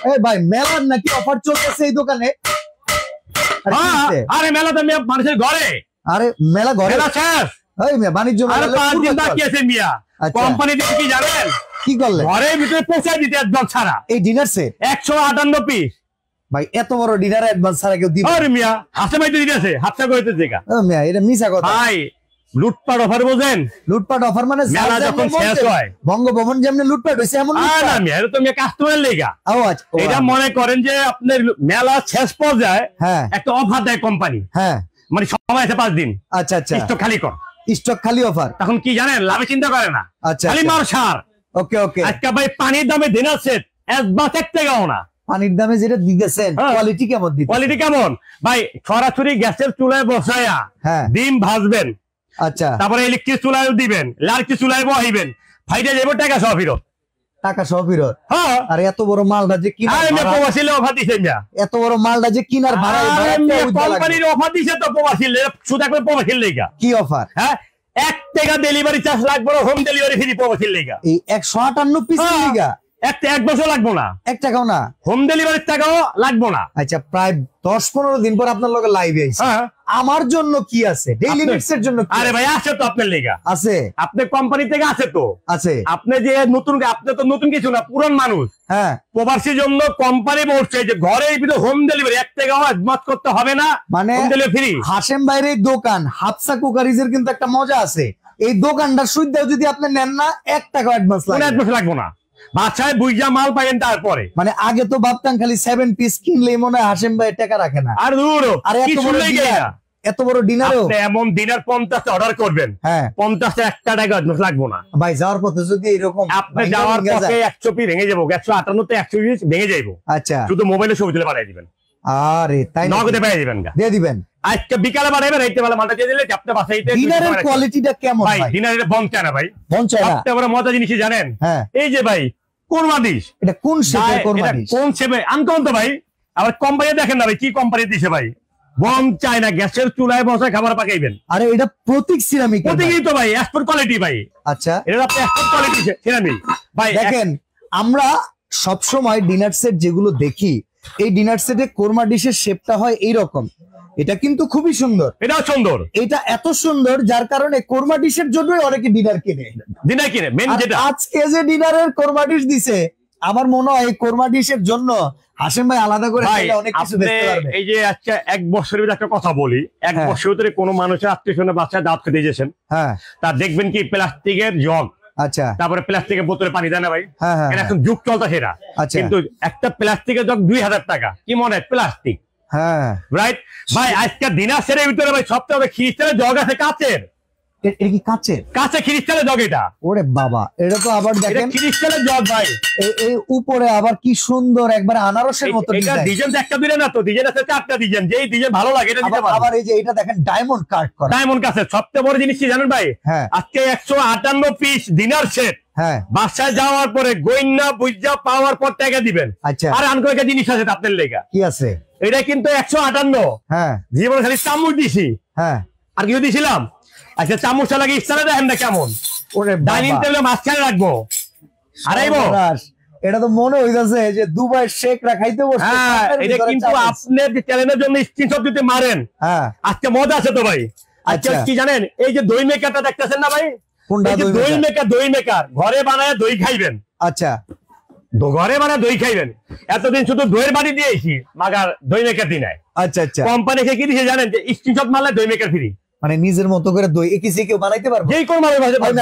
এই ভাই মেলার নাকি অফার চলতেছে এই দোকানে? আরে মেলা তো মানুষের ঘরে। আরে মেলা ঘরে শেষ। এই মিয়া বাণিজ্য মেলা 5 দিন বাকি আছে মিয়া। কোম্পানি থেকে কি জানেন কি করলে? ঘরের ভিতরে পৌঁছে দিতে অ্যাডভান্স ছাড়া। এই ডিনার সেট 158 পিস। ভাই এত বড় ডিনার অ্যাডভান্স ছাড়া কেউ দিবে? আরে মিয়া হাতে মাইতে দিতেছে, হাতটা কইতে দেখা। ও মিয়া এটা মিছা কথা ভাই। লুটপাট অফার বোঝেন? লুটপাট অফার মানে মেলা যখন শেষ হয় বঙ্গভবন যেমন লুটপাট হইছে এমন লুটপাট না মিয়া, এটা তো মিয়া কাস্টমারের লেগা। ও আচ্ছা, এটা মনে করেন যে আপনার মেলা শেষ পর্যায়ে একটা অফার দেয় কোম্পানি। হ্যাঁ মানে সময় আছে 5 দিন। আচ্ছা আচ্ছা স্টক খালি কর, স্টক খালি অফার। তখন কি জানেন লাভে চিন্তা করে না, আচ্ছা খালি মার সার। ওকে ওকে। আজকে ভাই পানির দামে ডিনার সেট একবার 1 টাকাও না। পানির দামে যেটা দিতেছেন কোয়ালিটি কেমন দিতেছেন? কোয়ালিটি কেমন ভাই? সরাসরি গ্যাসের চুলায় বসায়া ডিম ভাজবেন, আচ্ছা তারপরে ইলেকট্রিক চুলায় দিবেন, লার্কি চুলায় বহাইবেন, ফাইটা যাবে টাকা সহ ফেরত। টাকা সহ ফেরত? হ্যাঁ। আর এত বড় মালটা যে কিনার প্রবাসীলে অফার দিছে মিয়া, এত বড় মালটা যে কিনার ভাড়া কোম্পানির অফার দিছে তো প্রবাসীলে, শুধু একবার প্রবাসীর লেগা। কি অফার? হ্যাঁ 1 টাকা ডেলিভারি চার্জ লাগবে, হোম ডেলিভারি ফ্রি প্রবাসীর লেগা। এই 158 পিস লেগা 1 বছর লাগবো না, 1 টাকাও না, হোম ডেলিভারির টাকাও লাগবো না। আচ্ছা প্রায় 10-15 দিন পর আপনার লগে লাইভে আইছে। আমার জন্য কি আছে? ডেইলি নিডস এর জন্য কি? আরে ভাই আছে তো আপনার লেগা, আছে আপনার কোম্পানি থেকে আছে তো আছে। আপনি যে নতুন, আপনি তো নতুন কিছু না, পুরান মানুষ। হ্যাঁ প্রবাসীর জন্য কোম্পানি বলছে যে ঘরের ভিতরে হোম ডেলিভারি 1 টাকাও অ্যাডভান্স করতে হবে না, মানে হোম ডেলিভারি ফ্রি। হাশেম ভাইয়ের দোকান হাফসা কুকারিজের কিন্তু একটা মজা আছে, এই দোকানটার সুবিধা যদি আপনি নেন না 1 টাকা অ্যাডভান্স লাগবে না, বাসায় বুইজা মাল পাইেন। তারপরে মানে আগে তো ভাবতাম খালি 7 পিস কিনলেই মনে হয় হাশেম ভাই টাকা রাখে না। আর দূর, আর এত বড় ডিনারও এমন ডিনার 50 অর্ডার করবেন, হ্যাঁ 50 1 টাকা অ্যাডভান্স লাগবে না ভাই। যাওয়ার পথে যদি এরকম আপনি যাওয়ার পথে 100 পিস ভেঙে যাবো, 158 তে 100 পিস ভেঙে যাইবো। আচ্ছা শুধু মোবাইলে ছবি তুলে পাঠিয়ে দিবেন। আরে তাই নগদে পাঠিয়ে দিবেন, দিয়ে দিবেন। আজকে বিকালে পাঠাবেন, রাইতে বেলা মালটা দিয়ে দিলে আপনি বাসাইতে। ডিনারের কোয়ালিটিটা কেমন ভাই? ডিনারের বন চায় না ভাই, বন চায় না। সবচেয়ে বড় মজা জিনিস জানেন? হ্যাঁ এই যে ভাই কোরমা ডিশ। এটা কোন শেপের কোরমা ডিশ? কোন শেপে আনকমন তো ভাই। আবার কোম্পানি দেখেন না ভাই কি কোম্পানি দিছে ভাই, বন চায় না, গ্যাসের চুলায় বসে খাবার পাকাইবেন। আরে এটা প্রতীক সিরামিক, প্রতীকই তো ভাই, এক্সপোর্ট কোয়ালিটি ভাই। আচ্ছা এটা আপনি এক্সপোর্ট কোয়ালিটি সিরামিক ভাই। দেখেন আমরা সব সময় ডিনার সেট যেগুলো দেখি, এই ডিনার সেটে কোরমা ডিশের শেপটা হয় এইরকম। এটা কিন্তু খুবই সুন্দর, এটাও সুন্দর। এটা এত সুন্দর যার কারণে কোরমা ডিশের জন্যই অনেকে ডিনার কিনে। মেন যেটা আজকে যে ডিনারের কোরমা ডিশ দিছে, আমার মনে হয় কোরমা ডিশের জন্য হাশেম ভাই আলাদা করে অনেক কিছু দেখতে পারবে। এই যে আজকে 1 বছরের ভিতরে একটা কথা বলি, 1 বছরের ভিতরে কোনো মানুষের আত্মীয় বাচ্চা দাঁত খেতে দিয়েছেন, হ্যাঁ তা দেখবেন কি প্লাস্টিকের জগ, আচ্ছা তারপরে প্লাস্টিকের বোতলে পানি দেয় না ভাই, এটা এখন যুগ চলতে সেটা। কিন্তু একটা প্লাস্টিকের জগ 2000 টাকা, কি মনে হয় প্লাস্টিক? হ্যাঁ রাইট ভাই। আজকে ডিনার সেটের ভিতরে ভাই সবচেয়ে খ্রিস্টানের জগ আছে কাচের। এটা কি কাচের? কাছে খ্রিস্টানের জগ এটা। ওরে বাবা, এটা তো আবার দেখেন খ্রিস্টানের জগ ভাই। এই উপরে আবার কি সুন্দর একবার আনারসের মতো ডিজাইন। এটা ডিজাইন একটা দিলে না তো, ডিজাইন আছে 4টা ডিজাইন, যেই ডিজাইন ভালো লাগে এটা নিতে পারবেন। আবার এই যে এটা দেখেন ডায়মন্ড কাট করা, ডায়মন্ড কাছে। সবচেয়ে বড় জিনিস কি জানেন ভাই? আজকে 158 পিস ডিনার সেট, হ্যাঁ বাসায় যাওয়ার পরে গইন্না বুঝা পাওয়ার পর টাকা দিবেন। আচ্ছা আর আনকো একটা জিনিস আছে আপনার লেগা। কি আছে? এটা কিন্তু 158, হ্যাঁ জীবনে খালি চামচ দিছি, হ্যাঁ আর কি দিছিলাম। আচ্ছা চামচটা লাগে স্টারে দেখেন না কেমন, ওরে ডাইনিং টেবিলে মাঝখানে রাখবো। আড়াইবো এটা তো মনে হইতাছে যে দুবাই শেখ রাখাইতে বসে। হ্যাঁ এটা কিন্তু আপনার যে চ্যানেলের জন্য স্ক্রিনশট দিতে মারেন, হ্যাঁ আজকে মজা আছে তো ভাই। আচ্ছা কি জানেন, এই যে দই মেকারটা দেখতেছেন না ভাই, দই মেকার ঘরে বানায় দই খাইবেন। আচ্ছা ঘরে বানায় দই খাইবেন। এতদিন শুধু দইয়ের বাড়ি দিয়েছি, মাগার দই মেকার দিন। আচ্ছা আচ্ছা কোম্পানি কি দিয়েছে জানেন? যে স্ক্রিনশট মারলে দই মেকার ফ্রি। মানে নিজের মতো করে দই একিসে কেউ বানাইতে পারবে? যেই কোন ভাই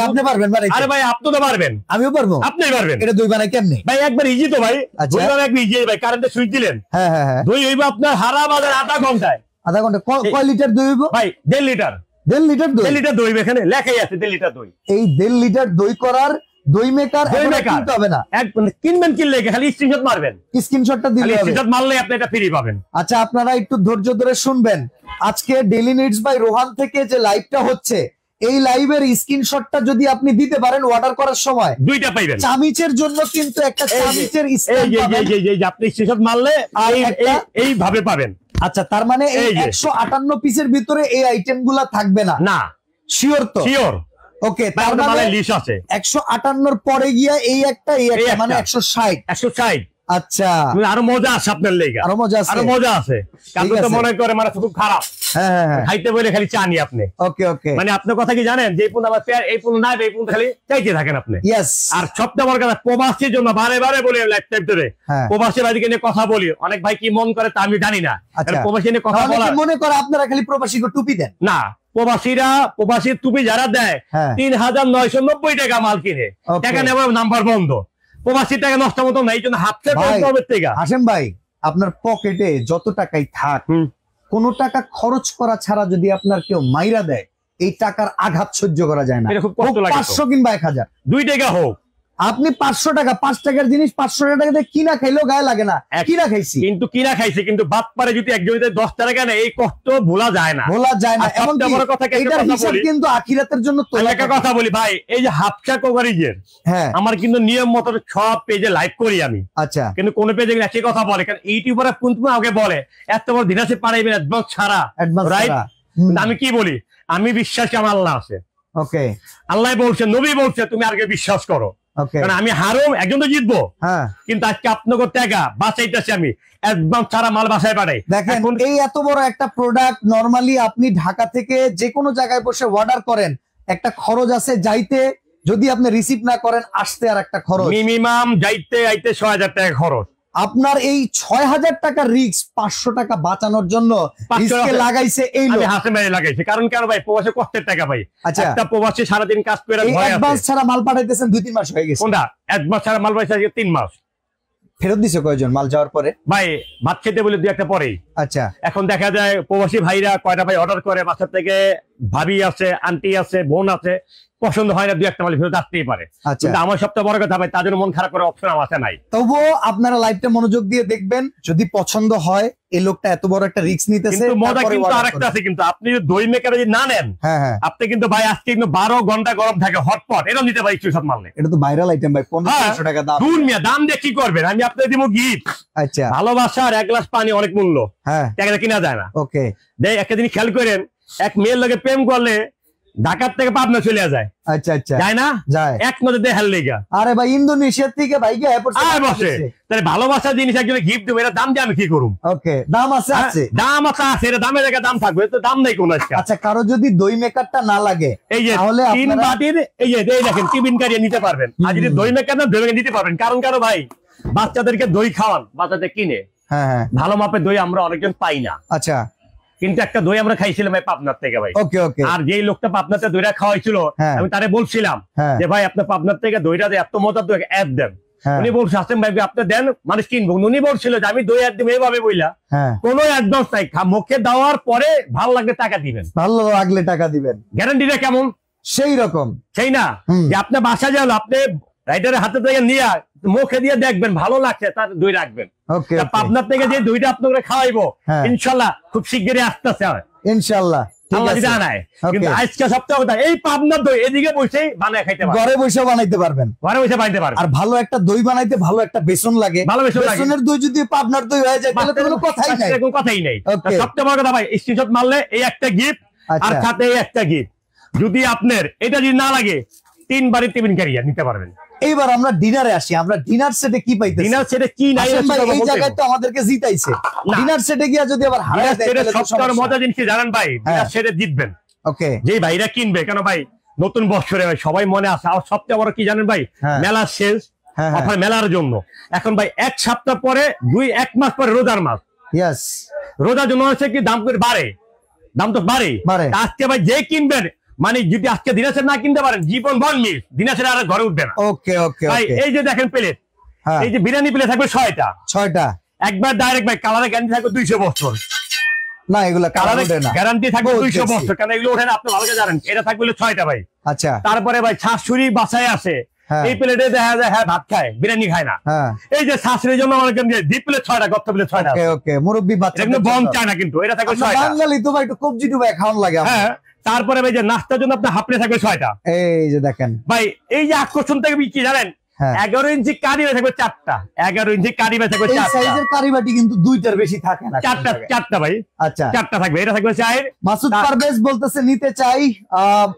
আপনি পারবেন বানাইতে? আরে ভাই আপনি তো পারবেন, আমিও পারবো। আপনিই পারবেন। এটা দই বানাই কেমনে ভাই? একবার ইজি তো ভাই। দই বানাই একবার ইজি ভাই, কারেন্টে সুইচ দিলেন, হ্যাঁ হ্যাঁ হ্যাঁ দই হইব আপনার হারা বাজার আধা ঘন্টায়। আধা ঘন্টা? কয় লিটার দই হইব ভাই? 1.5 লিটার। 1.5 লিটার দই? 1.5 লিটার দই এখানে লেখাই আছে 1.5 লিটার দই। এই 1.5 লিটার দই করার দই মেকার কিনতে হবে না, কিনবেন কিনলে খালি স্ক্রিনশট মারবেন, স্ক্রিনশটটা দিলে হবে, স্ক্রিনশট মারলে আপনি এটা ফ্রি পাবেন। আচ্ছা আপনারা একটু ধৈর্য ধরে শুনবেন। আজকে ডেইলি নিডস বাই রোহান থেকে যে লাইভটা হচ্ছে, এই লাইভের স্ক্রিনশটটা যদি আপনি দিতে পারেন অর্ডার করার সময়, দুইটা পাইবেন। চামিচের জন্য কিন্তু একটা চামিচের স্ট্যান্ড পাবেন, এই আপনি স্ক্রিনশট মারলে এইভাবে পাবেন। আচ্ছা তার মানে এই 158 পিসের ভিতরে এই আইটেমগুলো থাকবে না? না শিওর তো? শিওর। ওকে তার মানে লিস্ট আছে 158 এর পরে গিয়া এই একটা মানে 160 আচ্ছা, আরো মজা আছে আপনার লেগে, আরো মজা আছে, আরো মজা আছে। কারণ তো মনে করে মানে খুব খারাপ, খাইতে বলে খালি চানি আপনি। ওকে ওকে, মানে আপনার কথা কি জানেন, যে পূর্ণ আমার এই পূর্ণ নাই, এই পূর্ণ খালি চাইতে থাকেন আপনি। আর সবটা বড় কথা, প্রবাসীর জন্য বারে বারে বলি লাইফ টাইম ধরে, প্রবাসী ভাইকে নিয়ে কথা বলি। অনেক ভাই কি মন করে তা আমি জানি না, প্রবাসী নিয়ে কথা বলা মনে করে আপনারা খালি প্রবাসীকে টুপি দেন না। প্রবাসীর টুপি যারা দেয় ৩,৯৯০ টাকা মাল কিনে, টাকা নেওয়ার নাম্বার বন্ধ। প্রবাসীর টাকা নষ্ট মতো নাই, জন্য হাসেম ভাই আপনার পকেটে যত টাকাই থাক, কোন টাকা খরচ করা ছাড়া যদি আপনার কেউ মাইরা দেয়, এই টাকার আঘাত সহ্য করা যায় না। 500 কিংবা 1000, 2 টাকা হোক, আপনি 500 টাকা 5 টাকার জিনিস 500 টাকা দিয়ে কিনা খাইলেও গায়ে লাগে না। কিনা খাইছি কিন্তু কিনা খাইছি, কিন্তু বাদ পারে যদি এক জমিতে 10 টাকা নেয়, এই কষ্ট ভোলা যায় না, ভোলা যায় না। এমন এটার হিসাব কিন্তু আখিরাতের জন্য একটা কথা বলি ভাই, এই যে হাফসা কোভারেজের আমার কিন্তু নিয়ম মতো সব পেজে লাইভ করি আমি। আচ্ছা, কিন্তু কোন পেজে একই কথা বলে, কারণ ইউটিউবাররা কিন্তু আগে বলে এত বড় দিনাসে পারাইবেন অ্যাডভান্স ছাড়া, রাইট? আমি কি বলি, আমি বিশ্বাস আমার আল্লাহ আছে। ওকে, আল্লাহ বলছে, নবী বলছে, তুমি আগে বিশ্বাস করো। কারণ আমি হারুম, একজন তো জিতবো, কিন্তু আজকে আপনাকে টাকা বাঁচাইতেছি আমি, একদম সারা মাল বাসায় পাঠাই। দেখেন এই এত বড় একটা প্রোডাক্ট, নরমালি আপনি ঢাকা থেকে যে কোনো জায়গায় বসে অর্ডার করেন, একটা খরচ আছে যাইতে, যদি আপনি রিসিভ না করেন আসতে আর একটা খরচ, মিনিমাম যাইতে আইতে 6000 টাকা খরচ। আপনার এই 6000 টাকা রিস্ক 500 টাকা বাঁচানোর জন্য লাগাইছে এই লোক, হাসেম ভাই লাগাইছে। কারণ কেন ভাই, প্রবাসী কষ্টের টাকা ভাই। আচ্ছা, একটা প্রবাসী সারাদিন কাজ করে অ্যাডভান্স ছাড়া মাল পাঠাইতেছেন 2-3 মাস হয়ে গেছে। কোনটা অ্যাডভান্স ছাড়া মাল পাঠাইছে 3 মাস, ফেরত দিছে কয়জন মাল যাওয়ার পরে? ভাই ভাত খেতে বলে 2-1টা পরেই। আচ্ছা, এখন দেখা যায় প্রবাসী ভাইরা কয়টা ভাই অর্ডার করে, বাসার থেকে ভাবি আছে, আন্টি আছে, বোন আছে, পছন্দ হয় না, 2-1টা মাল ফেরত আসতেই পারে। কিন্তু আমার সবচেয়ে বড় কথা ভাই, তাদের মন খারাপ করে অপশন আমার আছে নাই। তবুও আপনারা লাইভটা মনোযোগ দিয়ে দেখবেন, যদি পছন্দ হয় এই লোকটা এত বড় একটা রিস্ক নিতেছে। কিন্তু মজা কিন্তু আরেকটা আছে, কিন্তু আপনি যদি দই মেকার যদি না নেন, আপনি কিন্তু ভাই আজকে কিন্তু 12 ঘন্টা গরম থাকে হটপট, এরকম নিতে পারি স্ক্রিনশট মারলে। এটা তো ভাইরাল আইটেম ভাই, 1500 টাকা দাম। দাম দিয়ে কি করবেন, আমি আপনাকে দিব গিফট। আচ্ছা, ভালোবাসার 1 গ্লাস পানি অনেক মূল্য, টাকা কিনা যায় না। ওকে, একটা জিনিস খেয়াল করেন, এক মেয়ের লগে প্রেম করলে ঢাকার থেকে পাবনা চলে যায়। আচ্ছা আচ্ছা, যায় না? যায়। এক নজর দিয়ে হেল লেগা। আরে ভাই ইন্দোনেশিয়া থেকে ভাই গিয়ে বসে, তাহলে ভালোবাসা জিনিস একজনে গিফট দেবো, এটা দাম দিয়ে আমি কি করুম? ওকে, দাম আছে, আছে দাম আছে, এটা দামের জায়গায় দাম থাকবে, তো দাম নেই কোন। আচ্ছা, কারো যদি দই মেকারটা না লাগে, এই যে তাহলে 3 বাটির এই যে দেখেন টিফিন কারিয়ে নিতে পারবেন। আর যদি দই মেকার না, দই মেকার নিতে পারবেন। কারণ কারো ভাই বাচ্চাদেরকে দই খাওয়ান, বাচ্চাদের কিনে ভালো মাপের দই আমরা অনেকজন পাই না। আচ্ছা, কিন্তু একটা দই আমরা খাইছিলাম ভাই পাবনার থেকে ভাই। ওকে ওকে, আর যেই লোকটা পাবনাতে দইটা খাওয়াইছিল, আমি তারে বলছিলাম যে ভাই আপনার পাবনার থেকে দইটা এত মজার দই অ্যাড দেন। উনি বলছে আসেন ভাই আপনি দেন, মানুষ কিনবো। উনি বলছিল যে আমি দই অ্যাড দিব এইভাবে বইলা, কোনো অ্যাডভান্স নাই, মুখে দেওয়ার পরে ভালো লাগলে টাকা দিবেন, ভালো লাগলে টাকা দিবেন। গ্যারান্টিটা কেমন? সেই রকম, সেই না যে আপনার বাসা যাও, আপনি রাইডারের হাতে থেকে নিয়ে মুখে দিয়ে দেখবেন, ভালো লাগছে তার দই রাখবেন। পাবনার থেকে যে দইটা আপনাকে খাওয়াইবো ইনশাল্লাহ খুব শিগগিরই আসতেছে ইনশাল্লাহ, কিন্তু আজকে সপ্তাহ এই পাবনার দই এদিকে বসে বানায় খাইতে পারবেন, ঘরে বসে বানাইতে পারবেন, ঘরে বসে বানাইতে পারবেন। আর ভালো একটা দই বানাইতে ভালো একটা বেসন লাগে, ভালো বেসনের দই যদি পাবনার দই হয়ে যায় তাহলে কোনো কথাই নাই, কোনো কথাই নাই। সবচেয়ে বড় কথা ভাই, স্ক্রিনশট মারলে এই একটা গিফট, আর সাথে এই একটা গিফট। যদি আপনার এটা যদি না লাগে 3 বারে টিফিন ক্যারিয়ার নিতে পারবেন। এইবার আমরা ডিনারে আসি, আমরা ডিনার সেটে কি পাইতেছি? ডিনার সেটে কি নাই এই জায়গায় তো আমাদেরকে জিতাইছে। ডিনার সেটে গিয়া যদি আবার হারায় দেয় তাহলে সবচেয়ে মজা জিনিস কি জানেন ভাই? ডিনার সেটে জিতবেন। ওকে, যেই ভাইরা কিনবে, কেন ভাই নতুন বছরে ভাই সবাই মনে আছে। আর সবচেয়ে বড় কি জানেন ভাই? মেলা শেষ, অফার মেলার জন্য। এখন ভাই 1 সপ্তাহ পরে 1 মাস পরে রোজার মাস। ইয়েস, রোজার জন্য হচ্ছে কি দাম করে বাড়ে, দাম তো বাড়ে। আজকে ভাই যে কিনবেন, মানে যদি আজকে দিনাসের না কিনতে পারেন জীবন বন মিস, দিনাসের আর ঘরে উঠবে না। ওকে ওকে, এই যে দেখেন প্লেট, এই যে বিরিয়ানি প্লেট থাকবে 6টা, একবার ডাইরেক্ট ভাই কালারে গ্যারান্টি থাকবে 200 বছর। না এগুলা কালারে গ্যারান্টি থাকবে 200 বছর, কারণ এগুলো ওঠে না, আপনি ভালো করে জানেন। এটা থাকবে 6টা ভাই। আচ্ছা, তারপরে ভাই শাশুড়ি বাসায় আছে, এই প্লেটে দেখা যায় ভাত খায়, বিরিয়ানি খায় না। এই যে শাশুড়ির জন্য অনেক ডিপ প্লেট 6টা, গপ্প প্লেট 6টা। ওকে ওকে, মুরব্বি বাচ্চা কিন্তু বম চায় না, কিন্তু এটা থাকবে 6টা। বাঙালি তো ভাই একটু কবজি ডুবাই খাওয়ান লাগে। হ্যাঁ, তারপরে ভাই যে নাস্তার জন্য আপনার হাফ প্লেট থাকবে 6টা। এই যে দেখেন ভাই, এই যে আকর্ষণ থেকে কি জানেন? 11 ইঞ্চি কারি থাকবে 4টা, 11 ইঞ্চি কারি থাকবে 4টা। এই সাইজের কারি বাটি কিন্তু 2টার বেশি থাকে না, 4টা ভাই। আচ্ছা, 4টা থাকবে, এটা থাকবে 4। মাসুদ পারভেজ বলতেছে নিতে চাই।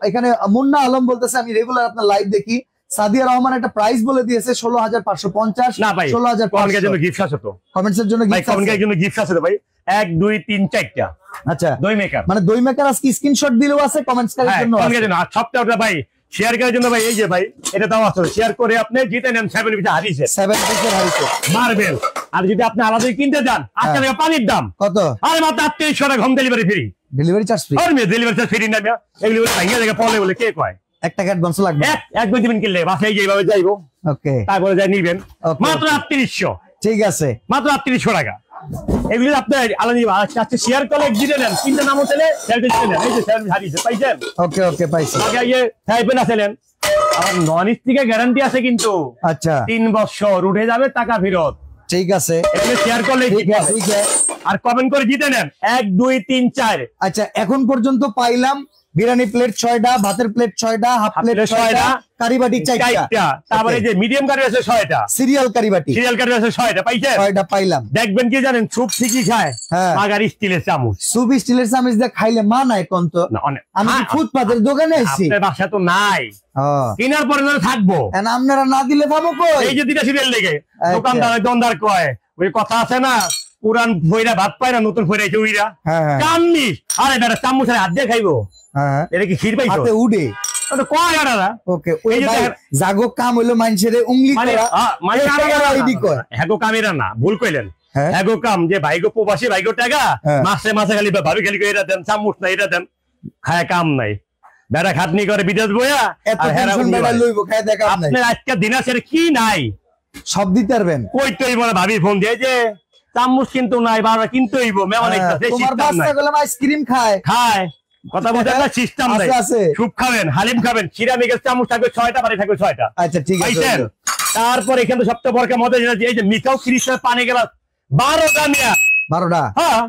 এখানে মুন্না আলম বলতেছে আমি রেগুলার আপনার লাইভ দেখি, সাদিয়া রহমান একটা প্রাইস বলে দিয়েছে 16,550। না ভাই 16,500 জন্য গিফট আছে তো, কমেন্টসের জন্য ভাই কমেন্টের জন্য গিফট আছে তো ভাই 1 2 3 4টা। আচ্ছা দই মেকার, মানে দই মেকার আজকে স্ক্রিনশট দিলেও আছে, কমেন্টস করার জন্য আছে। আর সবটা ভাই শেয়ার করার জন্য ভাই এই যে ভাই এটা দাও আছে, শেয়ার করে আপনি জিতে নেন 7 পিস হারিছে, 7 পিসের হারিছে মার্বেল। আর যদি আপনি আলাদা কিনতে যান আজকে পানির দাম কত? আরে মাত্র 3800 টাকা, home delivery free, delivery charge free. আর ডেলিভারি চার্জ ফ্রি না এগুলো ভাইয়া জায়গা পড়লে বলে কে কয় 1 টাকা অ্যাডভান্স লাগবে, এক দুই দিন কিনলে বাসায় যেভাবে যাইবো, ওকে তারপরে যাই নিবেন মাত্র 3800। ঠিক আছে, মাত্র 3800 টাকা। এগুলো আপনি আলাদা শেয়ার করে জিতে নেন, কিনতে নাম হচ্ছে শেয়ার করে জিতে নেন। এই যে শেয়ার হারিয়েছে পাইছেন, ওকে ওকে পাইছি। আগে এই টাইপেন আছেন আর নন স্টিকের গ্যারান্টি আছে কিন্তু। আচ্ছা 3 বছর উঠে যাবে টাকা ফেরত। ঠিক আছে, এখানে শেয়ার করলে ঠিক আছে আর কমেন্ট করে জিতে নেন 1 2 3 4। আচ্ছা এখন পর্যন্ত পাইলাম বিরিয়ানি প্লেট 6টা, ভাতের প্লেট 6টা, হাফ প্লেট 6টা, কারি বাটি 4টা, তারপরে যে মিডিয়াম কারি আছে 6টা, সিরিয়াল কারি বাটি আছে 6টা পাইছেন, 6টা পাইলাম। দেখবেন কি জানেন, স্যুপ ঠিকই খায় মাগার স্টিলের চামচ, স্যুপ স্টিলের চামচ দিয়ে খাইলে মা নাই কোন তো, আমি ফুটপাতের দোকানে আইছি, আপনার বাসা তো নাই, কেনার পরে থাকবো আপনারা না দিলে খাবো কই? এই যে দুইটা সিরিয়াল লেগে দোকানদার কয় ওই কথা আছে না, পুরান ফইরা ভাত পায় না, নতুন ফইরা উইরা কামনি, আরে বেটা চামচ হাত দিয়ে খাইবো, এটা কি ক্ষীর পাইছো হাতে উড়ে কয় গাড়া। ওকে ওই জাগো কাম হইলো মানুষের উংলি করা, মানে হ্যাগো কামেরা না, ভুল কইলেন, হ্যাগো কাম যে ভাইগো প্রবাসী ভাইগো টাকা মাসে মাসে খালি ভাবি খালি এটা দেন, চামচ না এটা দেন, খায় কাম নাই, বেড়া খাটনি করে বিদেশ বইয়া আপনার আজকে দিন আছে কি নাই সব দিতে পারবেন, কই তো বলে ভাবি ফোন দিয়ে যে চামচ কিন্তু নাই, বারবার কিনতে হইব, মেমন আইসক্রিম খায় খায় কথা বলতে না, সিস্টেম নাই, স্যুপ খাবেন, হালিম খাবেন, সিরামিকের চামচ থাকবে 6টা, পানি থাকবে 6টা। আচ্ছা ঠিক আছে। তারপর এখানে সবচেয়ে বড় মজা এই যে মিঠাও খ্রিস্টের পানি গেলাস 12টা মিয়া, 12টা, হ্যাঁ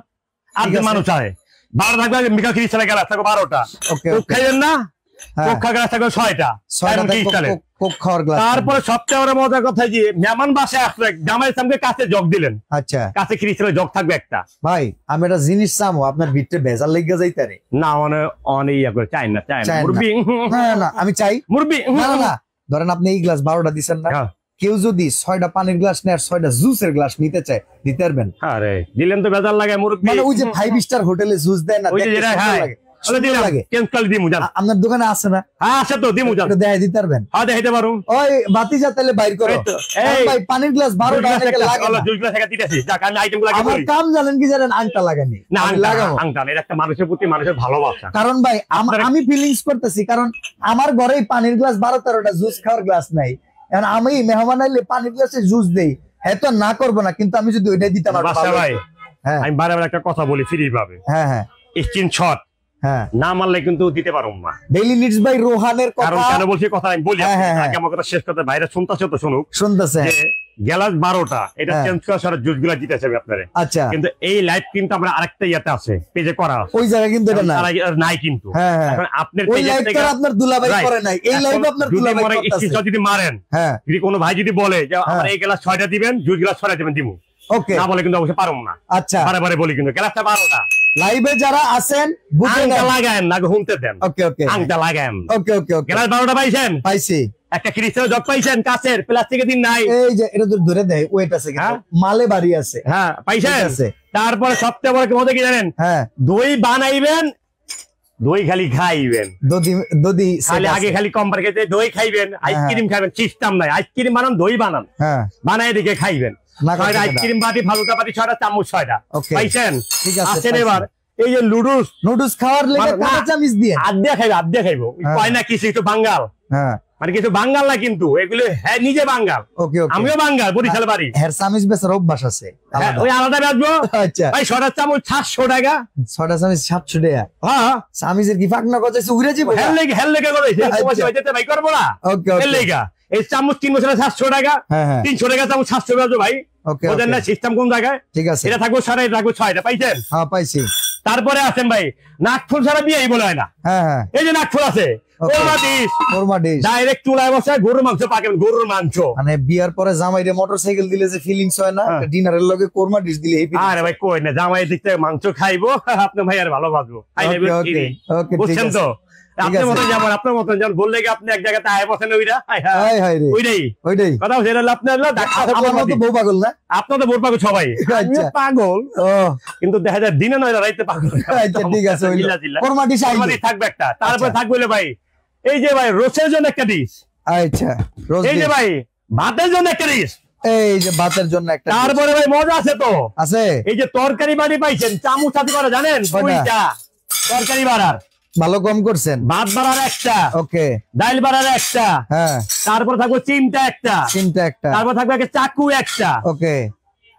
আর মানুষ আছে 12 থাকবে, মিঠাও খ্রিস্টের গেলাস থাকবে 12টা, খাইবেন না গেলাস থাকবে 6টা, তারপরে সবচেয়ে বড় মজার কথা যে মেহমান বাসায় আসলে জামাইয়ের সামনে কাছে জগ দিলেন, আচ্ছা কাছে খ্রিস্টের জগ থাকবে একটা। ভাই আমি একটা জিনিস চামো, আপনার ভিতরে ভেজাল লেগে যাইতারে না, মানে অনেক ইয়া করে চাই না মুরবি, না আমি চাই মুরবি, না ধরেন আপনি এই গ্লাস 12টা দিচ্ছেন না, কেউ যদি 6টা পানির গ্লাস নেয় আর 6টা জুসের গ্লাস নিতে চায় দিতে পারবেন? আরে দিলেন তো ভেজাল লাগে মুরব্বি, মানে ওই যে 5 স্টার হোটেলে জুস দেয় না, আপনার দোকানে আছে না? আছে তো, দিমু জান দেখাই দিতে পারবেন? হ্যাঁ দেখাইতে পারুন। ওই বাতিজা তাহলে বাইর করো, ভাই পানির গ্লাস 12টা লাগে না, জুস গ্লাস একটা দিতেছি, যাক আমি আইটেম লাগে আমার কাম জানেন কি জানেন, আংটা লাগানি না, লাগাবো আংটা, এর একটা মানুষের প্রতি মানুষের ভালোবাসা, কারণ ভাই আমি ফিলিংস করতেছি, কারণ আমার ঘরেই পানির গ্লাস 12-13টা, জুস খাওয়ার গ্লাস নাই, এখন আমি মেহমান আইলে পানির গ্লাসে জুস দেই, হ্যাঁ তো না করবো না, কিন্তু আমি যদি ওইটাই দিতাম ভাই, আমি বারবার একটা কথা বলি ফ্রি ভাবে, হ্যাঁ হ্যাঁ স্ক্রিনশট না মারলে কিন্তু দিতে পারবো না। ডেইলি নিডস বাই রোহানের কথা, কারণ কেন বলছি কথা আমি বলি, আগে আমার কথা শেষ করতে, বাইরে শুনতেছে তো শুনুক, শুনতেছে গ্লাস 12টা, এটা চেঞ্জ করা সারা জুস গুলা দিতেছে আপনারে। আচ্ছা কিন্তু এই লাইভ কিন্তু আমরা আরেকটা ইয়াতে আছে, পেজে করা আছে, ওই জায়গায় কিন্তু এটা নাই কিন্তু এখন আপনার ওই লাইভটা আপনার দুলাভাই করে নাই, এই লাইভ আপনার দুলাভাই করতেছে, যদি মারেন, হ্যাঁ যদি কোনো ভাই যদি বলে যে আমার এই গ্লাস 6টা দিবেন, জুস গ্লাস 6টা দিবেন, দিমু, ওকে না বলে কিন্তু অবশ্যই পারবো না। আচ্ছা বারে বলি কিন্তু গ্লাসটা 12টা, লাইভে যারা আছেন বুঝে লাগায়েন না, শুনতে দেন, ওকে ওকে আংটা লাগায়েন, ওকে ওকে ওকে, গ্লাস 12টা পাইছেন? পাইছি। একটা ক্রিস্টাল জগ পাইছেন কাচের, প্লাস্টিকের দিন নাই, এই যে এটা তো ধরে দেয়, ওয়েট আছে কিন্তু মালে বাড়ি আছে, হ্যাঁ পাইছেন। তারপরে সবচেয়ে বড় কি মজা কি জানেন, হ্যাঁ দই বানাইবেন, দই খালি খাইবেন, দধি খালি আগে খালি কম খেতে দই খাইবেন, আইসক্রিম খাইবেন, সিস্টেম নাই, আইসক্রিম বানান দই বানান, হ্যাঁ বানাই দিকে খাইবেন, আইসক্রিম বাটি ফালুদা বাটি 6টা, চামচ 6টা, পাইছেন? ঠিক আছে। আসেন এবার এই যে নুডলস খাওয়ার লেগে কাঁচা চামচ দিয়ে আদ্যা খাইবো কয় না কিছু একটু বাঙ্গাল, হ্যাঁ মানে কিছু বাঙ্গাল না কিন্তু এগুলো হ্যাঁ নিজে বাঙ্গাল, আমিও বাঙ্গাল, বরিশাল বাড়ি, হ্যাঁ চামচ বেচার অভ্যাস আছে, ওই আলাদা বেচবো। আচ্ছা ভাই 6টা চামচ 700 টাকা, 6টা চামচ 700 টাকা, হ্যাঁ চামচের কি ফাঁক না কইছে উড়ে যাবে, হেল লেগে কইছে সমস্যা হইতে ভাই করব না, ওকে ওকে হেল লেগা এই চামচ 3 বছরে 700 টাকা, 300 টাকা চামচ 700 বেচবো ভাই, ওকে ওকে না সিস্টেম কোন জায়গায়, ঠিক আছে এটা থাকবো 6টা, এটা থাকবো 6টা, পাইছেন? হ্যাঁ পাইছি। তারপরে আছেন ভাই নাকফুল ছাড়া বিয়েই বলে হয় না, হ্যাঁ হ্যাঁ এই যে নাকফুল আছে, কোরমা ডিশ ডাইরেক্ট চুলায় বসে গরুর মাংস পাকেন, গরুর মাংস, মানে বিয়ার পরে জামাইরে মোটরসাইকেল দিলে যে ফিলিংস হয় না, ডিনারের লগে কোরমা ডিশ দিলে এই ফিলিংস। আরে ভাই কই না, জামাই দিক থেকে মাংস খাইবো, আপনি ভাই আর ভালো বাজবো, বুঝছেন তো? আপনার মতো যেমন আপনার মতো যেমন বললে কি আপনি এক জায়গাতে আয় বসেন ওইটাই কথা হচ্ছে আপনার বউ পাগল না, আপনার তো বউ পাগল সবাই পাগল, কিন্তু দেখা যায় দিনে নয় রাইতে পাগল। ঠিক আছে থাকবে একটা, তারপরে থাকবে ভাই এই যে ভাই রোসের জন্য একটা ডিশ, আচ্ছা এই যে ভাই ভাতের জন্য একটা ডিশ, এই যে ভাতের জন্য একটা, তারপরে ভাই মজা আছে তো আছে, এই যে তরকারি বাড়ি পাইছেন চামচ সাথে করে জানেন তরকারি বাড়ার ভালো কম করছেন, ভাত বাড়ার একটা, ওকে, ডাল বাড়ার একটা, হ্যাঁ, তারপর থাকবে চিমটা একটা, তারপর থাকবে একটা চাকু একটা, ওকে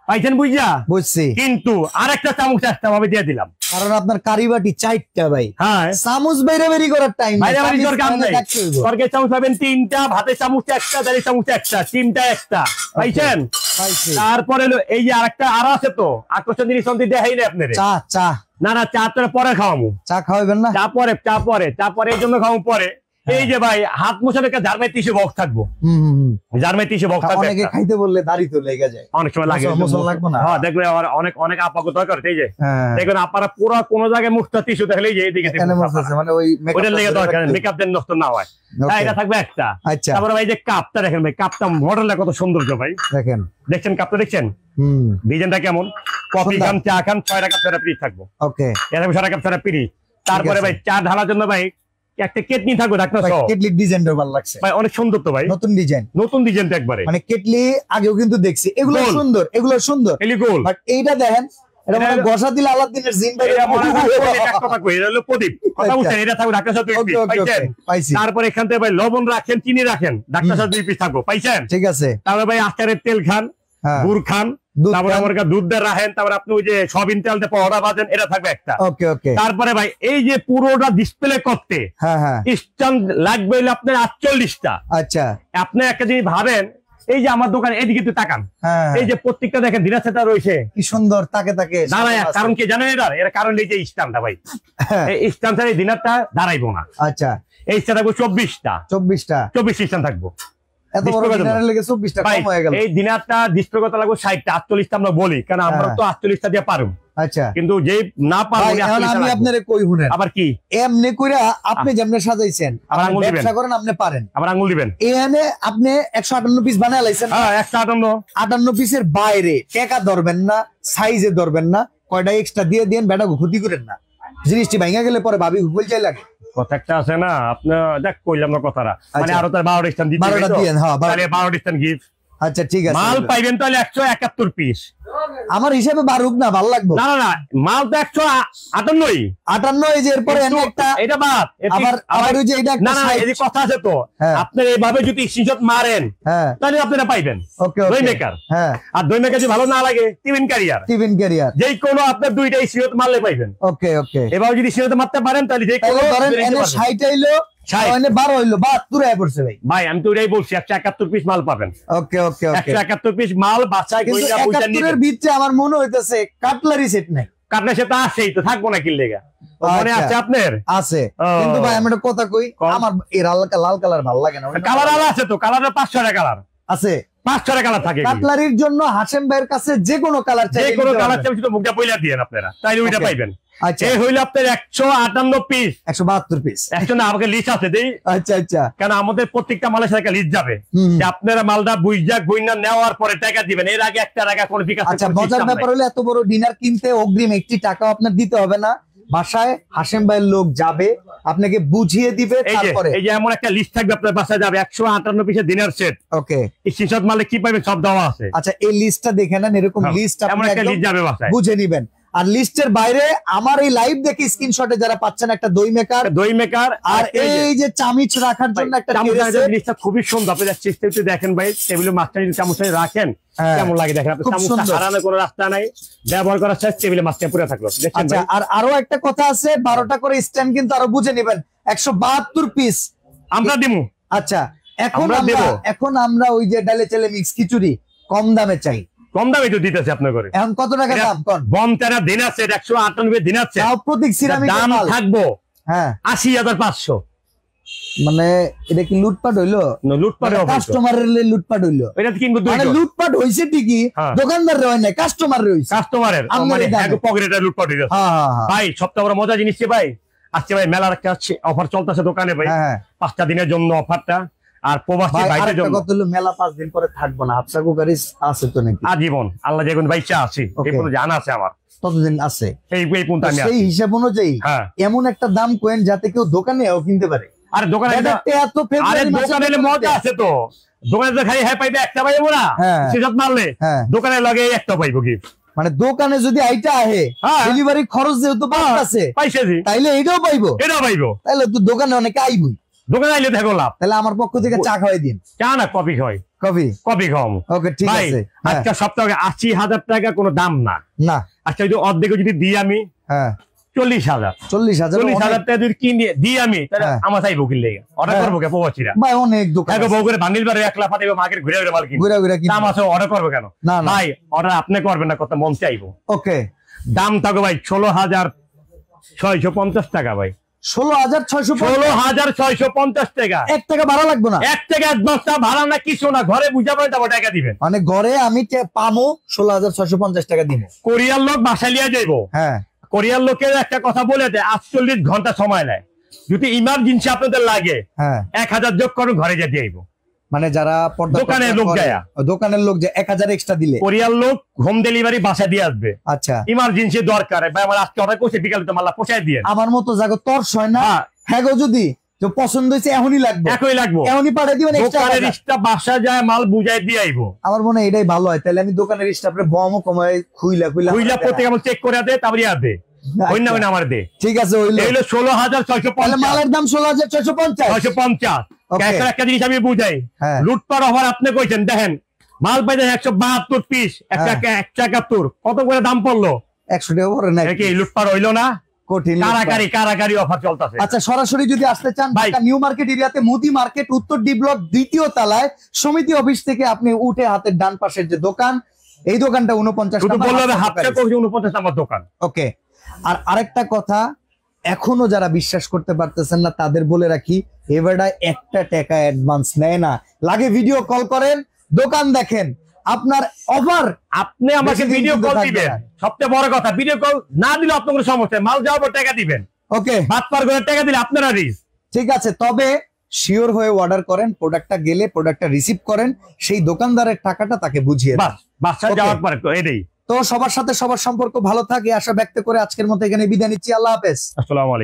পাইছেন বুঝা বুঝছি, কিন্তু আরেকটা চামচ একটা ভাবে দিয়ে দিলাম, কারণ আপনার কারিবাটি চারটা ভাই, হ্যাঁ চামচ বাইরে বেরি করার টাইম নাই, তরকারি চামচ পাবেন তিনটা, ভাতের চামচ একটা, ডালের চামচ একটা, চিমটা একটা, পাইছেন। তারপরে এই যে আরেকটা আরো আছে তো আকর্ষণ জিনিস দেখাই না আপনার, চা, চা না না চা তো পরে খাওয়াবো, চা খাওয়াবেন না, চা পরে এই জন্য খাওয়াবো পরে। এই যে ভাই হাত মোছার একটা জার্মাই টিস্যু বক্স থাকবো, জার্মাই টিস্যু বক্স থাকবে, অনেকে খাইতে বললে দাড়ি তো লেগে যায়, অনেক সময় লাগে, হ্যাঁ দেখবেন অনেক অনেক আপাকে দরকার, এই যে দেখবেন আপনারা পুরো কোন জায়গায় মুখটা টিস্যু দেখলে এই যে এইদিকে মানে ওই ওইটার লেগে দরকার মেকআপ দেন নষ্ট না হয়, এটা থাকবে একটা। তারপরে ভাই যে কাপটা দেখেন ভাই, কাপটা মডেলটা কত সৌন্দর্য ভাই, দেখেন দেখছেন কাপটা দেখছেন, ডিজাইনটা কেমন, কফি খান চা খান 6 কাপ ছাড়া পিরিচ থাকবো, ওকে, এটা 6 কাপ ছাড়া পিরিচ। তারপরে ভাই চা ঢালার জন্য ভাই একটা কেটলি থাকবে, কেটলির ডিজাইনটা ভালো লাগছে ভাই, অনেক সুন্দর তো ভাই, নতুন ডিজাইন তো একবারে, মানে কেটলি আগেও কিন্তু দেখছি, এগুলো সুন্দর, বাট এইটা দেখেন এটা মানে গসা দিলে আলাদিনের জিন ভাই, এটা মনে হয় এক কথা কই, এটা হলো প্রদীপ, কথা বুঝছেন, এটা থাকবে ঢাকা সাথে পিস পাইছেন, তারপর এখান থেকে ভাই লবণ রাখেন, চিনি রাখেন, ঢাকা সাথে পিস থাকবো, পাইছেন, ঠিক আছে। তারপরে ভাই আচারের তেল খান, গুড় খান, তারপরে আমার দুধ দিয়ে রাখেন, তারপরে আপনি ওই যে সয়াবিন তেল দিয়ে পরোটা ভাজেন, এটা থাকবে একটা, ওকে ওকে। তারপরে ভাই এই যে পুরোটা ডিসপ্লে করতে স্ট্যান্ড লাগবে আপনার 48টা, আচ্ছা। আপনি একটা জিনিস ভাবেন, এই যে আমার দোকান এদিকে তো তাকান, এই যে প্রত্যেকটা দেখেন দিনাছেটা রয়েছে কি সুন্দর, তাকে দাঁড়ায়, কারণ কি জানেন এর কারণ এই যে স্ট্যান্ডটা ভাই, এই স্ট্যান্ড ছাড়া এই দিনারটা দাঁড়াইবো না, আচ্ছা। এই স্ট্যান্ড থাকবো 24 স্ট্যান্ড থাকবো, এই দিনারটা ডিসপ্লে করতে লাগবে 60টা, 48টা আমরা বলি, কারণ আমরা তো 48টা দিয়ে পারব, আচ্ছা। কিন্তু যে না পারবো আমি আপনারে কই শুনেন, আবার কি এমনি কইরা আপনি যেমনে সাজাইছেন, ব্যবসা করেন আপনি পারেন, আবার আঙ্গুল দিবেন, এখানে আপনি 158 পিস বানায় লাইছেন, হ্যাঁ 158 পিসের বাইরে টাকা ধরবেন না, সাইজে ধরবেন না, কয়টা এক্সট্রা দিয়ে দেন, বেটা ক্ষতি করেন না, জিনিসটি ভাঙা গেলে পরে ভাবি ভুল চাই লাগে, কথা একটা আছে না, আপনি দেখ কইলাম না কথাটা, মানে আরো তার 12টা স্ট্যান্ড দিতে, 12টা দিয়েন, হ্যাঁ 12টা স্ট্যান্ড গিফট, আচ্ছা ঠিক আছে। মাল পাইবেন তাহলে 171 পিস, আমার হিসাবে বারুক না, ভালো লাগবে, না না মাল তো 158 যে এরপরে একটা এটা বাদ, আবার ওই যে এটা না না এই কথা আছে তো, আপনি এইভাবে যদি স্ক্রিনশট মারেন তাহলে আপনারা পাইবেন, ওকে ওকে, দুই মেকার, হ্যাঁ, আর দুই মেকার যদি ভালো না লাগে টিভিন ক্যারিয়ার যেই কোনো আপনার দুইটা স্ক্রিনশট মারলে পাইবেন, ওকে ওকে। এবার যদি স্ক্রিনশট মারতে পারেন তাহলে যেই কোনো ধরেন এনে 60 আইলো, 12 হইলো, 72 আই পড়ছে ভাই, ভাই আমি তো ওইটাই বলছি 171 পিস মাল পাবেন, ওকে ওকে ওকে, 171 পিস মাল বাছাই কইরা বুঝা নিবেন। এর ভিতরে আমার মনে হইতাছে কাটলারি সেট নাই, কাটলারি সেট আছেই তো, থাকবো না কি লেগা, মনে আছে আপনার, আছে, কিন্তু ভাই আমি একটা কথা কই, আমার এই লাল কালার ভালো লাগে না, কালার আলা আছে তো, কালারে 500 টাকা কালার আছে, 500 টাকা কালার থাকে, কাটলারির জন্য হাশেম ভাইয়ের কাছে যে কোনো কালার চাই, যে কোনো কালার চাই, শুধু মুখটা পয়লা দিয়েন আপনারা, তাইলে ওইটা পাইবেন। আচ্ছা এই হইল আপনার 158 পিস, 172 পিস, একজন না আমাকে লিস্ট আছে দেই, আচ্ছা আচ্ছা, কারণ আমাদের প্রত্যেকটা মালের সাথে একটা লিস্ট যাবে, যে আপনারা মালটা বুইজা নেওয়ার পরে টাকা দিবেন, এর আগে একটা টাকা কোনো ফিক্স আছে। আচ্ছা মজার ব্যাপার হলো এত বড় ডিনার কিনতে অগ্রিম 1 টাকাও আপনার দিতে হবে না, বাসায় হাশেম ভাইয়ের লোক যাবে, আপনাকে বুঝিয়ে দিবে, তারপরে এই যে এমন একটা লিস্ট থাকবে আপনার বাসায় যাবে 158 পিসের ডিনার সেট, ওকে, স্ক্রিনশট মালে কি পাবেন সব দেওয়া আছে। আচ্ছা এই লিস্টটা দেখে নেন, এরকম লিস্ট আপনি একদম বুঝে নেবেন, আর লিস্টের বাইরে আমার এই লাইভ দেখে স্ক্রিনশটে যারা পাচ্ছেন একটা দই মেকার আর এই যে চামচ রাখার জন্য একটা জিনিসটা খুবই সুন্দর, আপনি চেষ্টা দেখেন ভাই, টেবিলে মাছটা চামচ রাখেন কেমন লাগে দেখেন, আপনি চামচটা হারানোর কোনো রাস্তা নাই, ব্যবহার করার শেষ টেবিলে মাছটা পুরো থাকলো, দেখেন ভাই। আর আরো একটা কথা আছে, 12টা করে স্ট্যান্ড কিন্তু আরো বুঝে নেবেন, 172 পিস আমরা দিমু। আচ্ছা এখন আমরা ওই যে ডালে চেলে মিক্স খিচুড়ি কম দামে চাই, কম দামে তো দিতেছে আপনার ঘরে, এখন কত টাকা দাম কোন বম তেরা দিন আছে 198 দিন আছে, তাও প্রতীক সিরামিক দাম থাকবো হ্যাঁ 80,500, মানে এটা কি লুটপাট হইলো? না লুটপাট হবে, কাস্টমারের লুটপাট হইলো, এটা কিন্তু মানে লুটপাট হইছে ঠিকই, দোকানদার রে হয় না, কাস্টমার রে হইছে, কাস্টমারের মানে এক পকেটে লুটপাট হইছে। ভাই সবচেয়ে বড় মজা জিনিস কি ভাই, আজকে ভাই মেলার একটা অফার চলতেছে দোকানে ভাই, 5টা দিনের জন্য অফারটা। আর প্রবাসী ভাইদের জন্য কত হলো, মেলা 5 দিন পরে থাকবো না, হাফসা কুকারি আছে তো নাকি আজীবন? আল্লাহ যেগুন বাইচা আছে এই পর্যন্ত জানা আছে আমার, ততদিন আছে এই পর্যন্ত আমি সেই হিসাব অনুযায়ী এমন একটা দাম কোয়েন যাতে কেউ দোকানেও কিনতে পারে। আর দোকানে এত দোকানে মজা আছে তো, দোকানে তো খালি হ্যাঁ পাইবে একটা পাইবো না, সেসব মারলে দোকানে লাগে একটা পাইবো গিফট। মানে দোকানে যদি আইটা আহে ডেলিভারি খরচ যেহেতু আছে পাইছেছি, তাইলে এটাও পাইবো, তাইলে তো দোকানে অনেকে আইবই, দোকানে আইলে থাকো লাভ। তাহলে আমার পক্ষ থেকে চা খাওয়াই দিন। চা না কফি খাওয়াই, কফি খাওয়াবো। ওকে ঠিক আছে। আজকে সপ্তাহে 80,000 টাকা কোনো দাম না, আচ্ছা যদি অর্ধেক যদি দিই আমি 40,000 টাকা যদি কিনে দিই আমি, তাহলে আমার চাইবো কিনলে অর্ডার করবো কে প্রবাসীরা ভাই? অনেক দোকান বউ করে বান্ডিল বারে 1 লাখ পাঠাবো, মার্কেট ঘুরে ঘুরে মাল কিনে দাম আছে, অর্ডার করবো কেন ভাই? অর্ডার আপনি করবেন না, কত মন চাইবো। ওকে, দাম থাকো ভাই 16,650 টাকা ভাই, 16,650 টাকা। 1 টাকা ভাড়া লাগবে না, 1 টাকা অ্যাডভান্সটা ভাড়া না কিছু না, ঘরে বুঝা পড়ে যাবো টাকা দিবেন। মানে ঘরে আমি পামো 16,650 টাকা দিব, কোরিয়ার লোক বাসায় লিয়ে যাইবো। কোরিয়ার লোকের একটা কথা বলে দেয় 48 ঘন্টা সময় নেয়, যদি ইমার্জেন্সি আপনাদের লাগে 1000 যোগ করুন, ঘরে যেতে আইবো। মানে যারা দোকানের লোক যায়, 1000 এক্সট্রা দিলে কোরিয়ার লোক হোম ডেলিভারি বাসা দিয়ে আসবে। আচ্ছা, ইমার্জেন্সি দরকার ভাই আমার আজকে অর্ডার করছে, বিকালে তো মাল্লা পৌঁছায় দিয়ে আমার মতো জায়গা তর্স হয় না। হ্যাঁ গো, যদি পছন্দ হয়েছে এখনই লাগবে, এখনই পাঠিয়ে দিবেন, দোকানের স্টাফ বাসা যায় মাল বুঝাই দিয়ে আইবো। আমার মনে হয় এটাই ভালো হয়, তাহলে আমি দোকানের স্টাফরে বমও কমাই খুইলা প্রত্যেক আমার চেক করে দে, তারপরে আর দে আমার দে। ঠিক আছে, হইলো 16,650 মালের দাম 16,650। একটা জিনিস আমি বুঝাই, লুটপাট অফার আপনি কইছেন, দেখেন মাল পাইছেন 172 পিস, 171, কত করে দাম পড়লো? 100 টাকা পরে না, লুটপাট হইলো না? কঠিন কারাকারি অফার চলতেছে। আচ্ছা, সরাসরি যদি আসতে চান ঢাকা নিউ মার্কেট এরিয়াতে মোদি মার্কেট উত্তর ডি ব্লক 2য় তলায় সমিতি অফিস থেকে আপনি উঠে হাতের ডান পাশের যে দোকান, এই দোকানটা 49 নম্বর দোকান। ওকে, আর আরেকটা কথা, এখনো যারা বিশ্বাস করতে পারতেছেন না তাদের বলে রাখি, এবারটা 1 টাকা অ্যাডভান্স নেয় না, লাগে ভিডিও কল করেন, দোকান দেখেন, আপনার অফার আপনি আমাকে ভিডিও কল দিবেন। সবচেয়ে বড় কথা, ভিডিও কল না দিলে আপনার কোনো সমস্যা, মাল যাওয়ার পর টাকা দিবেন। ওকে, বাদ পার করে টাকা দিলে আপনারা রিস্ক। ঠিক আছে, তবে শিওর হয়ে অর্ডার করেন, প্রোডাক্টটা গেলে প্রোডাক্টটা রিসিভ করেন, সেই দোকানদারের টাকাটা তাকে বুঝিয়ে দেন, বাসা যাওয়ার পর এটাই। তো সবার সাথে সবার সম্পর্ক ভালো থাকে আশা ব্যক্ত করে আজকের মতো এখানে বিদায় নিচ্ছি। আল্লাহ হাফেজ। আসসালামু আলাইকুম।